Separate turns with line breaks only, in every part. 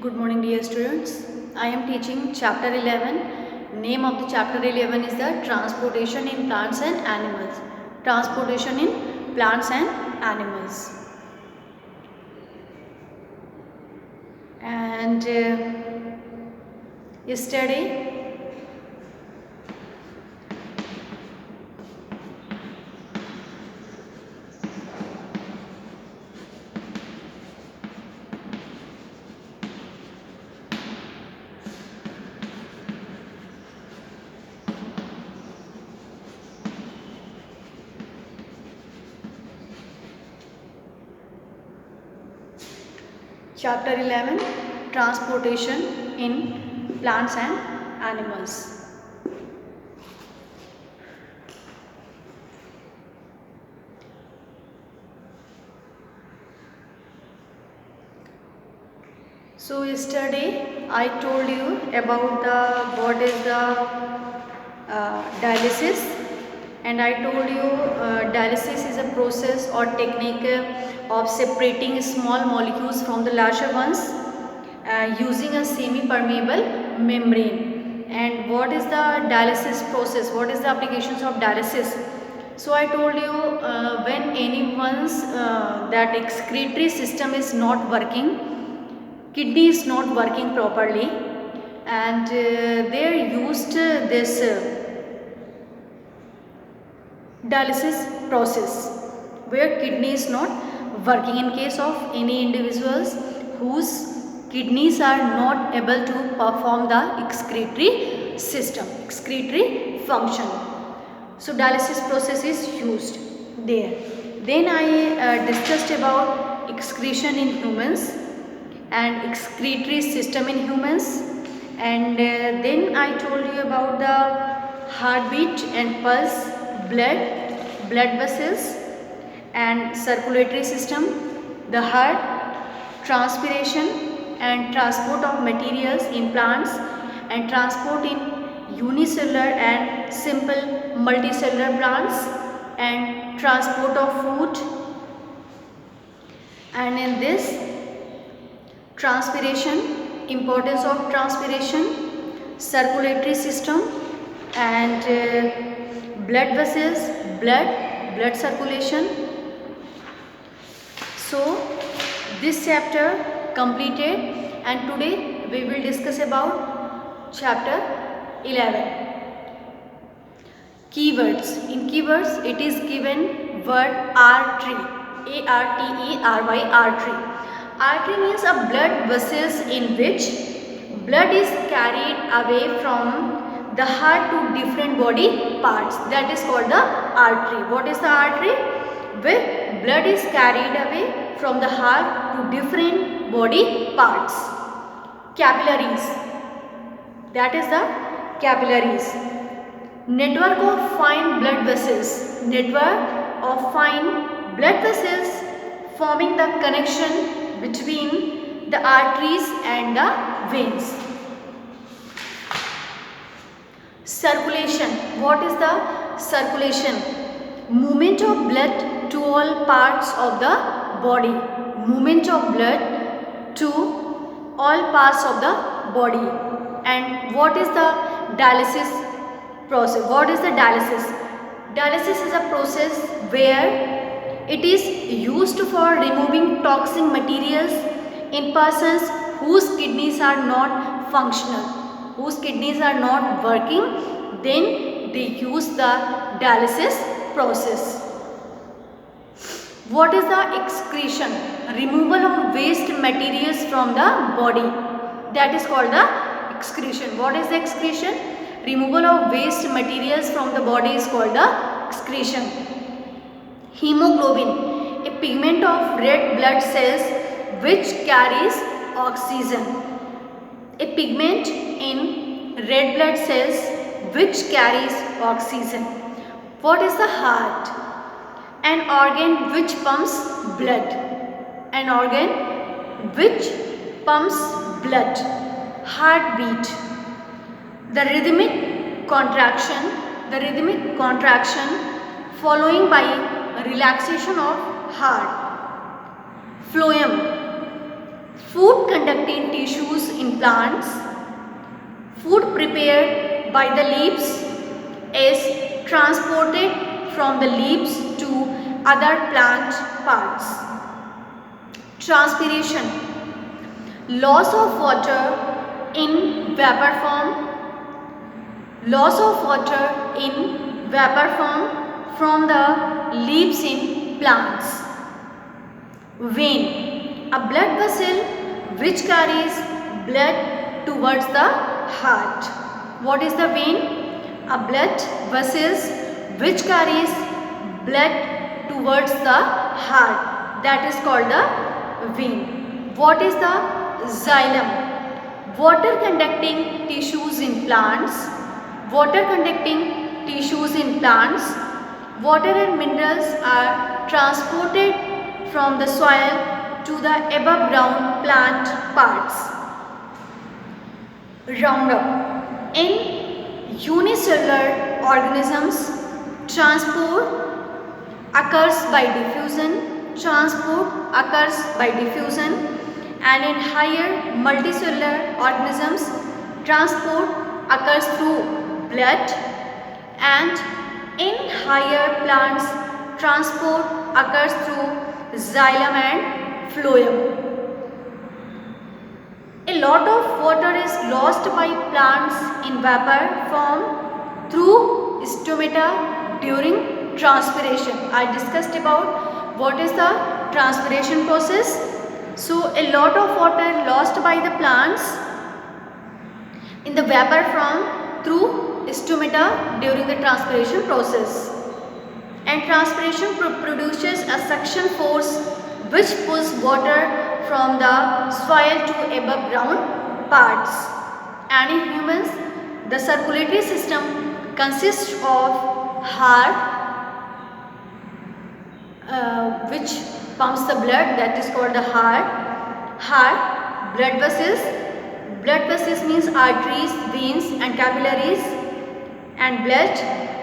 Good morning, dear students. I am teaching chapter 11. Name of the chapter 11 is the transportation in plants and animals. Transportation in plants and animals. And yesterday Chapter 11 Transportation in Plants and Animals. So yesterday I told you about what is the dialysis, and I told you dialysis is a process or technique of separating small molecules from the larger ones using a semi-permeable membrane. And what is the dialysis process? What is the applications of dialysis? So I told you when anyone's that excretory system is not working, kidney is not working properly, and they are used this dialysis process where kidney is not working. In case of any individuals whose kidneys are not able to perform the excretory system, excretory function, so dialysis process is used there. Then I discussed about excretion in humans and excretory system in humans, and then I told you about the heartbeat and pulse, blood vessels and circulatory system, the heart, transpiration and transport of materials in plants, and transport in unicellular and simple multicellular plants, and transport of food. And in this transpiration, importance of transpiration, circulatory system and blood vessels, blood circulation. So this chapter completed, and today we will discuss about chapter 11. Keywords. In keywords it is given word artery, A-R-T-E-R-Y, artery. Artery means a blood vessels in which blood is carried away from the heart to different body parts. That is called the artery. What is the artery? Where blood is carried away from the heart to different body parts. Capillaries. That is the capillaries. Network of fine blood vessels. Network of fine blood vessels forming the connection between the arteries and the veins. Circulation. What is the circulation? Movement of blood to all parts of the body. Movement of blood to all parts of the body. And what is the dialysis process? What is the dialysis? Dialysis is a process where it is used for removing toxic materials in persons whose kidneys are not functional, whose kidneys are not working. Then they use the dialysis process. What is the excretion? Removal of waste materials from the body. That is called the excretion. What is the excretion? Removal of waste materials from the body is called the excretion. Hemoglobin, a pigment of red blood cells which carries oxygen. A pigment in red blood cells which carries oxygen. What is the heart? An organ which pumps blood. An organ which pumps blood. Heartbeat. The rhythmic contraction following by relaxation of heart. Phloem, food conducting conducting tissues in plants. Food prepared by the leaves is transported from the leaves to other plant parts. Transpiration, loss of water in vapor form, loss of water in vapor form from the leaves in plants. Vein, a blood vessel which carries blood towards the heart. What is the vein? A blood vessel which carries blood towards the heart, that is called the vein. What is the xylem? Water conducting tissues in plants. Water conducting tissues in plants. Water and minerals are transported from the soil to the above ground plant parts. Roundup. In unicellular organisms, transport occurs by diffusion. Transport occurs by diffusion, and in higher multicellular organisms, transport occurs through blood, and in higher plants, transport occurs through xylem and phloem. A lot of water is lost by plants in vapor form through stomata during transpiration. I discussed about what is the transpiration process. So a lot of water lost by the plants in the vapor form through stomata during the transpiration process. And transpiration produces a suction force which pulls water from the soil to above ground parts. And in humans, the circulatory system consists of heart, which pumps the blood, that is called the heart, blood vessels. Blood vessels means arteries, veins and capillaries, and blood.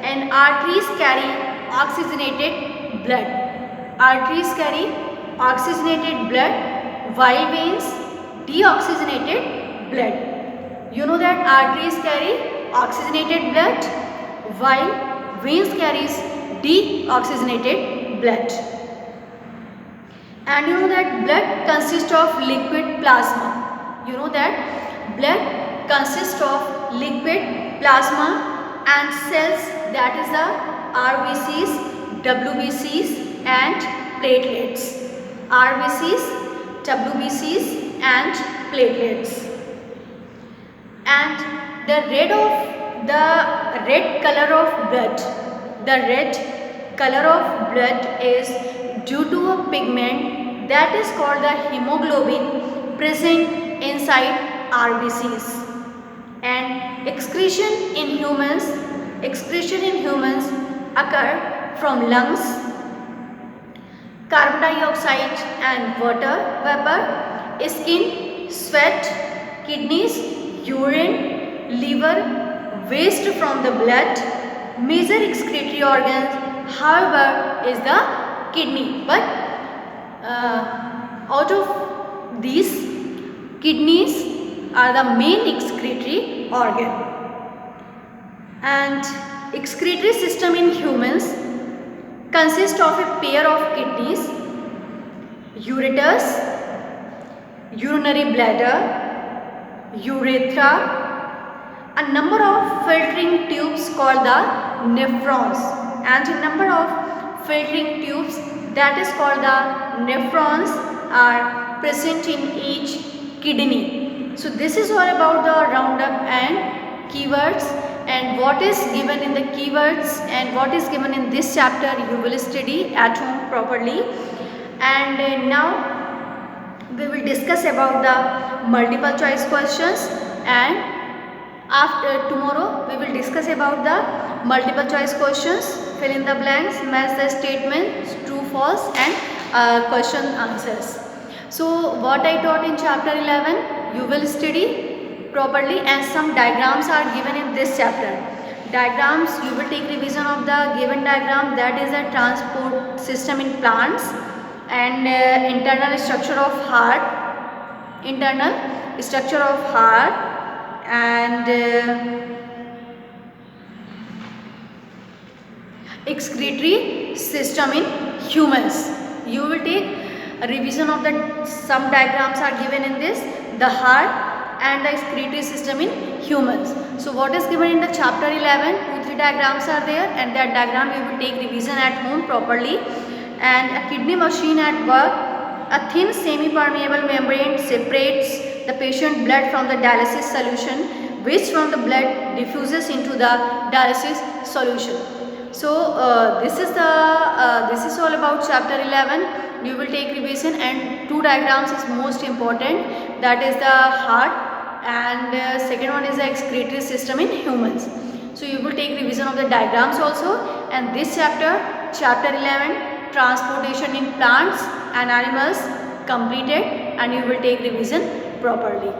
And arteries carry oxygenated blood. Arteries carry oxygenated blood, while veins deoxygenated blood. You know that arteries carry oxygenated blood, while veins carries deoxygenated blood. And you know that blood consists of liquid plasma. You know that blood consists of liquid plasma and cells, that is the RBCs, WBCs and platelets. RBCs, WBCs and platelets. And the red color of blood, the red color of blood is due to a pigment that is called the hemoglobin present inside RBCs. And excretion in humans occur from lungs, carbon dioxide and water vapor, skin, sweat, kidneys, urine, liver, waste from the blood. Major excretory organs, however, is the kidney. But out of these, kidneys are the main excretory organ. And excretory system in humans consists of a pair of kidneys, ureters, urinary bladder, urethra, a number of filtering tubes called the nephrons, and a number of filtering tubes, that is called the nephrons, are present in each kidney. So this is all about the roundup and keywords, and what is given in the keywords and what is given in this chapter you will study at home properly. And now we will discuss about the multiple choice questions, and after tomorrow we will discuss about the multiple choice questions, fill in the blanks, match the statements, true, false and question answers. So what I taught in chapter 11 you will study properly, and some diagrams are given in this chapter. Diagrams, you will take revision of the given diagram, that is a transport system in plants, and internal structure of heart, internal structure of heart and excretory system in humans. You will take a revision of the some diagrams are given in this, the heart and the excretory system in humans. So what is given in the chapter 11, 2-3 diagrams are there, and that diagram you will take revision at home properly. And a kidney machine at work, a thin semi-permeable membrane separates the patient blood from the dialysis solution, which from the blood diffuses into the dialysis solution. So this is all about chapter 11. You will take revision, and 2 diagrams is most important, that is the heart and second one is the excretory system in humans. So you will take revision of the diagrams also, and this chapter 11, transportation in plants and animals completed, and you will take revision properly.